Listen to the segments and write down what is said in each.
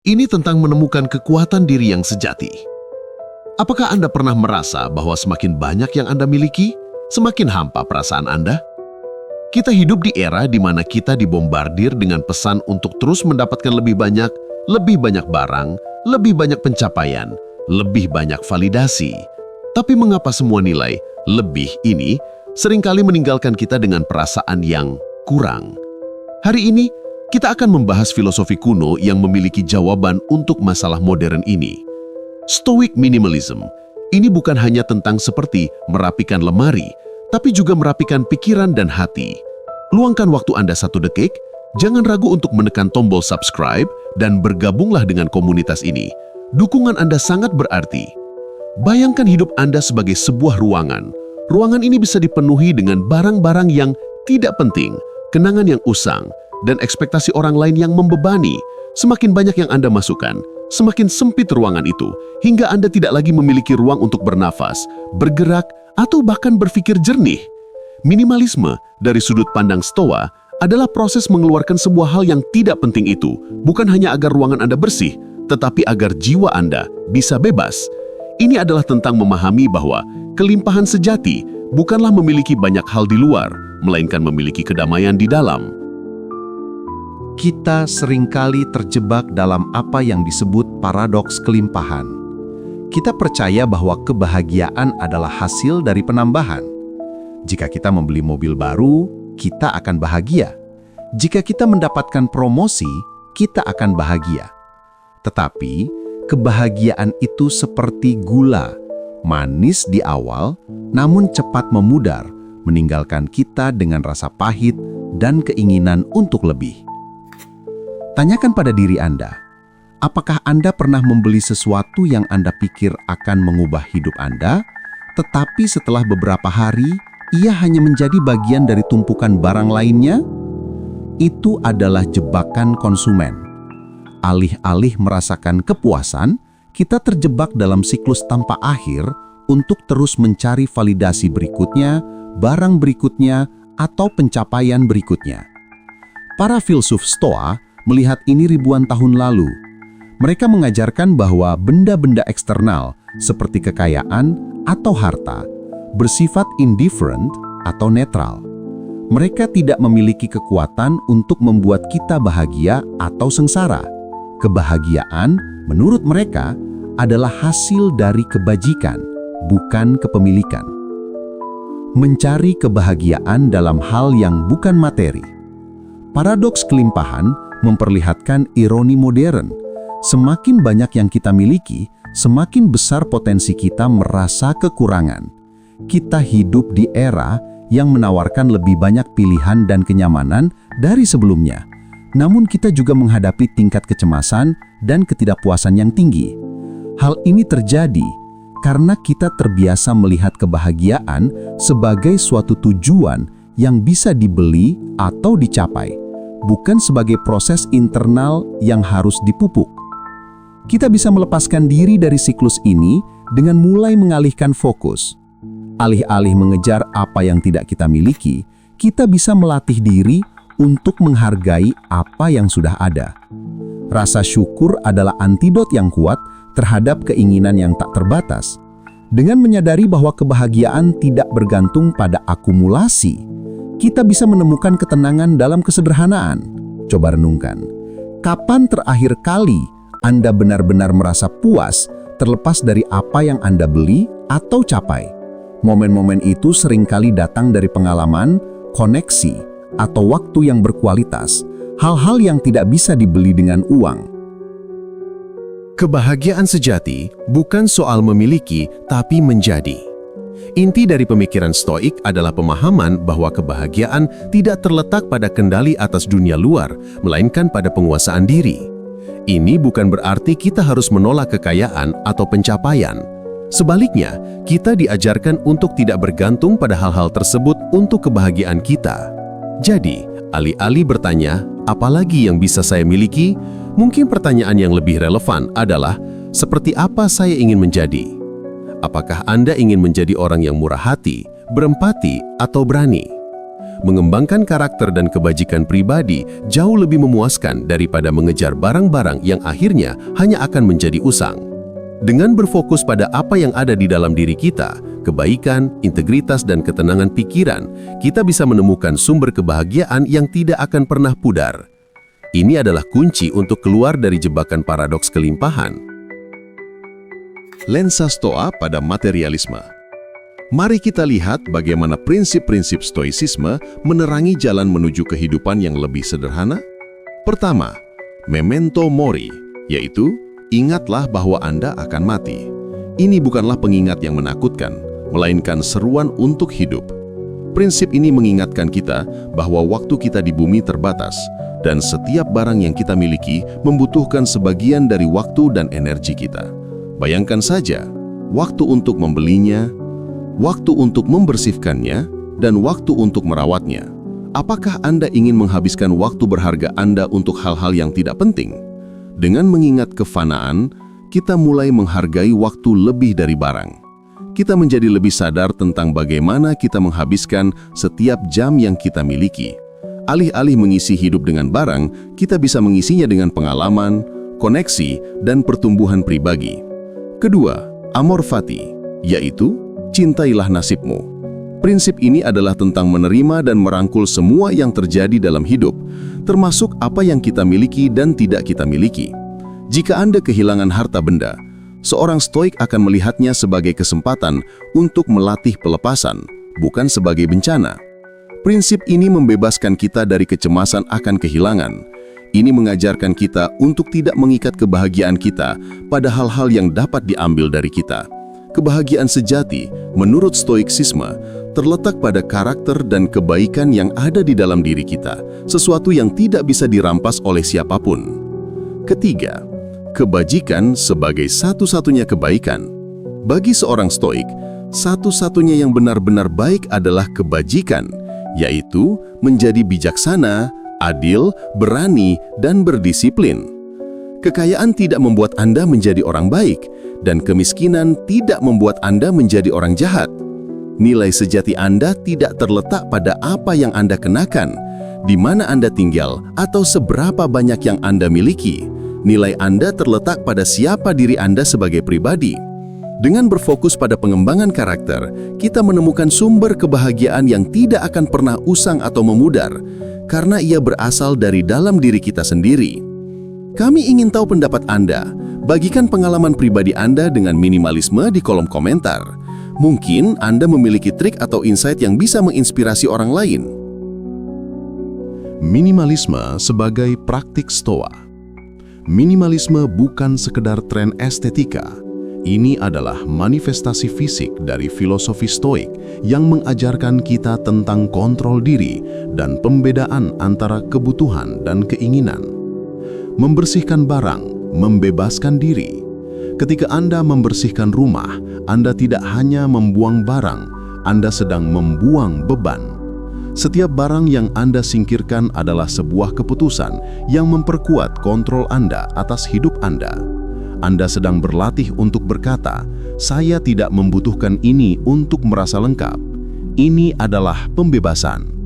Ini tentang menemukan kekuatan diri yang sejati. Apakah Anda pernah merasa bahwa semakin banyak yang Anda miliki, semakin hampa perasaan Anda? Kita hidup di era di mana kita dibombardir dengan pesan untuk terus mendapatkan lebih banyak barang, lebih banyak pencapaian, lebih banyak validasi. Tapi mengapa semua nilai lebih ini seringkali meninggalkan kita dengan perasaan yang kurang? Hari ini, kita akan membahas filosofi kuno yang memiliki jawaban untuk masalah modern ini. Stoic minimalism. Ini bukan hanya tentang seperti merapikan lemari, tapi juga merapikan pikiran dan hati. Luangkan waktu Anda 1 detik, jangan ragu untuk menekan tombol subscribe dan bergabunglah dengan komunitas ini. Dukungan Anda sangat berarti. Bayangkan hidup Anda sebagai sebuah ruangan. Ruangan ini bisa dipenuhi dengan barang-barang yang tidak penting, kenangan yang usang, dan ekspektasi orang lain yang membebani. Semakin banyak yang Anda masukkan, semakin sempit ruangan itu, hingga Anda tidak lagi memiliki ruang untuk bernafas, bergerak, atau bahkan berpikir jernih. Minimalisme dari sudut pandang Stoa adalah proses mengeluarkan sebuah hal yang tidak penting itu, bukan hanya agar ruangan Anda bersih, tetapi agar jiwa Anda bisa bebas. Ini adalah tentang memahami bahwa kelimpahan sejati bukanlah memiliki banyak hal di luar, melainkan memiliki kedamaian di dalam. Kita seringkali terjebak dalam apa yang disebut paradoks kelimpahan. Kita percaya bahwa kebahagiaan adalah hasil dari penambahan. Jika kita membeli mobil baru, kita akan bahagia. Jika kita mendapatkan promosi, kita akan bahagia. Tetapi, kebahagiaan itu seperti gula, manis di awal, namun cepat memudar, meninggalkan kita dengan rasa pahit dan keinginan untuk lebih. Tanyakan pada diri Anda, apakah Anda pernah membeli sesuatu yang Anda pikir akan mengubah hidup Anda, tetapi setelah beberapa hari, ia hanya menjadi bagian dari tumpukan barang lainnya? Itu adalah jebakan konsumen. Alih-alih merasakan kepuasan, kita terjebak dalam siklus tanpa akhir untuk terus mencari validasi berikutnya, barang berikutnya, atau pencapaian berikutnya. Para filsuf Stoa melihat ini ribuan tahun lalu. Mereka mengajarkan bahwa benda-benda eksternal seperti kekayaan atau harta bersifat indifferent atau netral. Mereka tidak memiliki kekuatan untuk membuat kita bahagia atau sengsara. Kebahagiaan, menurut mereka, adalah hasil dari kebajikan, bukan kepemilikan. Mencari kebahagiaan dalam hal yang bukan materi. Paradoks kelimpahan memperlihatkan ironi modern. Semakin banyak yang kita miliki, semakin besar potensi kita merasa kekurangan. Kita hidup di era yang menawarkan lebih banyak pilihan dan kenyamanan dari sebelumnya. Namun kita juga menghadapi tingkat kecemasan dan ketidakpuasan yang tinggi. Hal ini terjadi karena kita terbiasa melihat kebahagiaan sebagai suatu tujuan yang bisa dibeli atau dicapai, bukan sebagai proses internal yang harus dipupuk. Kita bisa melepaskan diri dari siklus ini dengan mulai mengalihkan fokus. Alih-alih mengejar apa yang tidak kita miliki, kita bisa melatih diri untuk menghargai apa yang sudah ada. Rasa syukur adalah antidot yang kuat terhadap keinginan yang tak terbatas. Dengan menyadari bahwa kebahagiaan tidak bergantung pada akumulasi, kita bisa menemukan ketenangan dalam kesederhanaan. Coba renungkan, kapan terakhir kali Anda benar-benar merasa puas terlepas dari apa yang Anda beli atau capai? Momen-momen itu seringkali datang dari pengalaman, koneksi, atau waktu yang berkualitas, hal-hal yang tidak bisa dibeli dengan uang. Kebahagiaan sejati bukan soal memiliki, tapi menjadi. Inti dari pemikiran Stoik adalah pemahaman bahwa kebahagiaan tidak terletak pada kendali atas dunia luar, melainkan pada penguasaan diri. Ini bukan berarti kita harus menolak kekayaan atau pencapaian. Sebaliknya, kita diajarkan untuk tidak bergantung pada hal-hal tersebut untuk kebahagiaan kita. Jadi, alih-alih bertanya, apalagi yang bisa saya miliki? Mungkin pertanyaan yang lebih relevan adalah, seperti apa saya ingin menjadi? Apakah Anda ingin menjadi orang yang murah hati, berempati, atau berani? mengembangkan karakter dan kebajikan pribadi jauh lebih memuaskan daripada mengejar barang-barang yang akhirnya hanya akan menjadi usang. Dengan berfokus pada apa yang ada di dalam diri kita, kebaikan, integritas, dan ketenangan pikiran, kita bisa menemukan sumber kebahagiaan yang tidak akan pernah pudar. Ini adalah kunci untuk keluar dari jebakan paradoks kelimpahan. Lensa Stoa pada materialisme. Mari kita lihat bagaimana prinsip-prinsip stoicisme menerangi jalan menuju kehidupan yang lebih sederhana. Pertama, memento mori, yaitu ingatlah bahwa Anda akan mati. Ini bukanlah pengingat yang menakutkan, melainkan seruan untuk hidup. Prinsip ini mengingatkan kita bahwa waktu kita di bumi terbatas, dan setiap barang yang kita miliki membutuhkan sebagian dari waktu dan energi kita. Bayangkan saja, waktu untuk membelinya, waktu untuk membersihkannya, dan waktu untuk merawatnya. Apakah Anda ingin menghabiskan waktu berharga Anda untuk hal-hal yang tidak penting? Dengan mengingat kefanaan, kita mulai menghargai waktu lebih dari barang. Kita menjadi lebih sadar tentang bagaimana kita menghabiskan setiap jam yang kita miliki. Alih-alih mengisi hidup dengan barang, kita bisa mengisinya dengan pengalaman, koneksi, dan pertumbuhan pribadi. Kedua, amor fati, yaitu cintailah nasibmu. Prinsip ini adalah tentang menerima dan merangkul semua yang terjadi dalam hidup, termasuk apa yang kita miliki dan tidak kita miliki. Jika Anda kehilangan harta benda, seorang stoik akan melihatnya sebagai kesempatan untuk melatih pelepasan, bukan sebagai bencana. Prinsip ini membebaskan kita dari kecemasan akan kehilangan. Ini mengajarkan kita untuk tidak mengikat kebahagiaan kita pada hal-hal yang dapat diambil dari kita. Kebahagiaan sejati, menurut stoiksisme, terletak pada karakter dan kebaikan yang ada di dalam diri kita, sesuatu yang tidak bisa dirampas oleh siapapun. Ketiga, kebajikan sebagai satu-satunya kebaikan. Bagi seorang stoik, satu-satunya yang benar-benar baik adalah kebajikan, yaitu menjadi bijaksana, adil, berani, dan berdisiplin. Kekayaan tidak membuat Anda menjadi orang baik, dan kemiskinan tidak membuat Anda menjadi orang jahat. Nilai sejati Anda tidak terletak pada apa yang Anda kenakan, di mana Anda tinggal, atau seberapa banyak yang Anda miliki. Nilai Anda terletak pada siapa diri Anda sebagai pribadi. Dengan berfokus pada pengembangan karakter, kita menemukan sumber kebahagiaan yang tidak akan pernah usang atau memudar, karena ia berasal dari dalam diri kita sendiri. Kami ingin tahu pendapat Anda. Bagikan pengalaman pribadi Anda dengan minimalisme di kolom komentar. Mungkin Anda memiliki trik atau insight yang bisa menginspirasi orang lain. Minimalisme sebagai praktik stoa. Minimalisme bukan sekedar tren estetika. Ini adalah manifestasi fisik dari filosofi stoik yang mengajarkan kita tentang kontrol diri dan pembedaan antara kebutuhan dan keinginan. Membersihkan barang, membebaskan diri. Ketika Anda membersihkan rumah, Anda tidak hanya membuang barang, Anda sedang membuang beban. Setiap barang yang Anda singkirkan adalah sebuah keputusan yang memperkuat kontrol Anda atas hidup Anda. Anda sedang berlatih untuk berkata, "Saya tidak membutuhkan ini untuk merasa lengkap." Ini adalah pembebasan.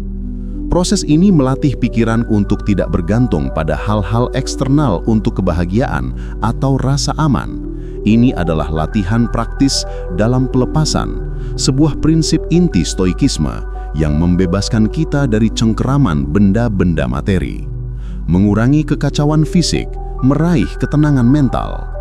Proses ini melatih pikiran untuk tidak bergantung pada hal-hal eksternal untuk kebahagiaan atau rasa aman. Ini adalah latihan praktis dalam pelepasan, sebuah prinsip inti stoikisme yang membebaskan kita dari cengkeraman benda-benda materi. Mengurangi kekacauan fisik, meraih ketenangan mental.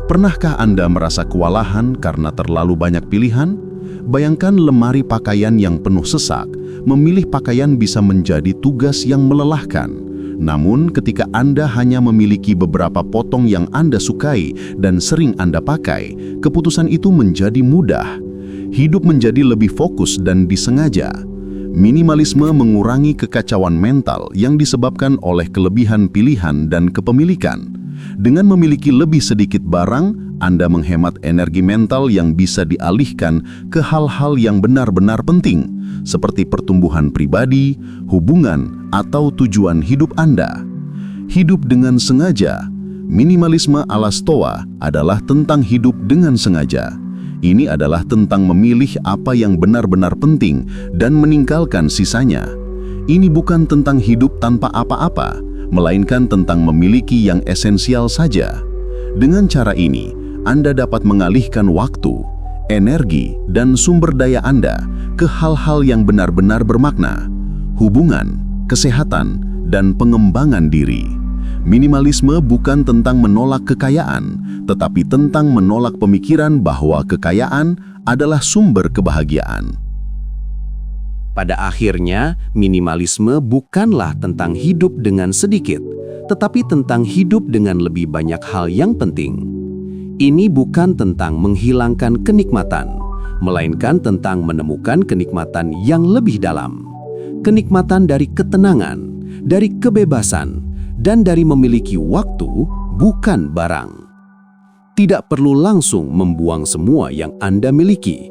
Pernahkah Anda merasa kewalahan karena terlalu banyak pilihan? Bayangkan lemari pakaian yang penuh sesak. Memilih pakaian bisa menjadi tugas yang melelahkan. Namun ketika Anda hanya memiliki beberapa potong yang Anda sukai dan sering Anda pakai, keputusan itu menjadi mudah. Hidup menjadi lebih fokus dan disengaja. Minimalisme mengurangi kekacauan mental yang disebabkan oleh kelebihan pilihan dan kepemilikan. Dengan memiliki lebih sedikit barang, Anda menghemat energi mental yang bisa dialihkan ke hal-hal yang benar-benar penting, seperti pertumbuhan pribadi, hubungan, atau tujuan hidup Anda. Hidup dengan sengaja. Minimalisme ala Stoa adalah tentang hidup dengan sengaja. Ini adalah tentang memilih apa yang benar-benar penting dan meninggalkan sisanya. Ini bukan tentang hidup tanpa apa-apa, melainkan tentang memiliki yang esensial saja. Dengan cara ini, Anda dapat mengalihkan waktu, energi, dan sumber daya Anda ke hal-hal yang benar-benar bermakna, hubungan, kesehatan, dan pengembangan diri. Minimalisme bukan tentang menolak kekayaan, tetapi tentang menolak pemikiran bahwa kekayaan adalah sumber kebahagiaan. Pada akhirnya, minimalisme bukanlah tentang hidup dengan sedikit, tetapi tentang hidup dengan lebih banyak hal yang penting. Ini bukan tentang menghilangkan kenikmatan, melainkan tentang menemukan kenikmatan yang lebih dalam. Kenikmatan dari ketenangan, dari kebebasan, dan dari memiliki waktu, bukan barang. Tidak perlu langsung membuang semua yang Anda miliki.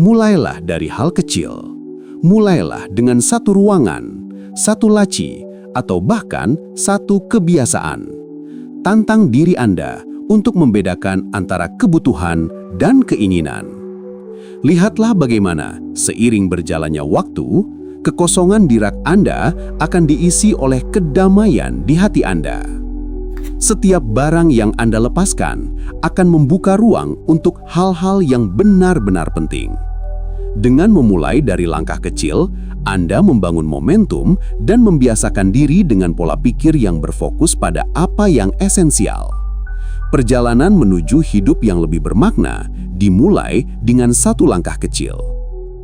Mulailah dari hal kecil. Mulailah dengan satu ruangan, satu laci, atau bahkan satu kebiasaan. Tantang diri Anda untuk membedakan antara kebutuhan dan keinginan. Lihatlah bagaimana seiring berjalannya waktu, kekosongan di rak Anda akan diisi oleh kedamaian di hati Anda. Setiap barang yang Anda lepaskan akan membuka ruang untuk hal-hal yang benar-benar penting. Dengan memulai dari langkah kecil, Anda membangun momentum dan membiasakan diri dengan pola pikir yang berfokus pada apa yang esensial. Perjalanan menuju hidup yang lebih bermakna dimulai dengan satu langkah kecil.